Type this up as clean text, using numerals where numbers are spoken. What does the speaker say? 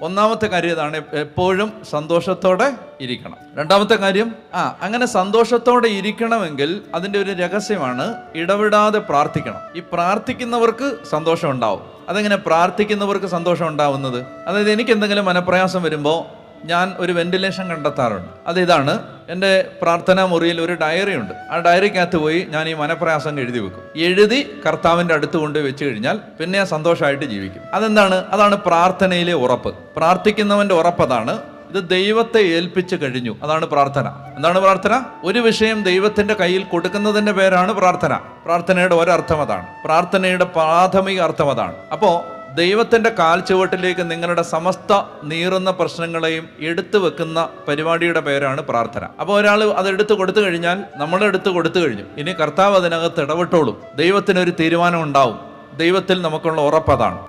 ഒന്നാമത്തെ കാര്യം ഇതാണ്, എപ്പോഴും സന്തോഷത്തോടെ ഇരിക്കണം. രണ്ടാമത്തെ കാര്യം, അങ്ങനെ സന്തോഷത്തോടെ ഇരിക്കണമെങ്കിൽ അതിൻ്റെ ഒരു രഹസ്യമാണ് ഇടവിടാതെ പ്രാർത്ഥിക്കണം. ഈ പ്രാർത്ഥിക്കുന്നവർക്ക് സന്തോഷം ഉണ്ടാവും. അതെങ്ങനെ പ്രാർത്ഥിക്കുന്നവർക്ക് സന്തോഷം ഉണ്ടാവുന്നത്? അതായത് എനിക്ക് എന്തെങ്കിലും മനപ്രയാസം വരുമ്പോൾ ഞാൻ ഒരു വെന്റിലേഷൻ കണ്ടെത്താറുണ്ട്. അതിതാണ്, എൻ്റെ പ്രാർത്ഥനാ മുറിയിൽ ഒരു ഡയറി ഉണ്ട്. ആ ഡയറിക്കകത്ത് പോയി ഞാൻ ഈ മനപ്രയാസം എഴുതി വെക്കും. എഴുതി കർത്താവിൻ്റെ അടുത്ത് കൊണ്ട് വെച്ച് കഴിഞ്ഞാൽ പിന്നെ ഞാൻ സന്തോഷമായിട്ട് ജീവിക്കും. അതെന്താണ്? അതാണ് പ്രാർത്ഥനയിലെ ഉറപ്പ്. പ്രാർത്ഥിക്കുന്നവൻ്റെ ഉറപ്പതാണ്. ഇത് ദൈവത്തെ ഏൽപ്പിച്ച് കഴിഞ്ഞു, അതാണ് പ്രാർത്ഥന. എന്താണ് പ്രാർത്ഥന? ഒരു വിഷയം ദൈവത്തിന്റെ കയ്യിൽ കൊടുക്കുന്നതിന്റെ പേരാണ് പ്രാർത്ഥന. പ്രാർത്ഥനയുടെ ഒരർത്ഥം അതാണ്. പ്രാർത്ഥനയുടെ പ്രാഥമിക അർത്ഥം അതാണ്. അപ്പോൾ ദൈവത്തിന്റെ കാൽച്ചുവട്ടിലേക്ക് നിങ്ങളുടെ സമസ്ത നീറുന്ന പ്രശ്നങ്ങളെയും എടുത്തു വെക്കുന്ന പരിപാടിയുടെ പേരാണ് പ്രാർത്ഥന. അപ്പോൾ ഒരാൾ അത് എടുത്തു കൊടുത്തു കഴിഞ്ഞാൽ നമ്മളെടുത്ത് കൊടുത്തു കഴിഞ്ഞു. ഇനി കർത്താവ് അതിനകത്ത് ഇടപെട്ടോളും. ദൈവത്തിനൊരു തീരുമാനം ഉണ്ടാവും. ദൈവത്തിൽ നമുക്കുള്ള ഉറപ്പതാണ്.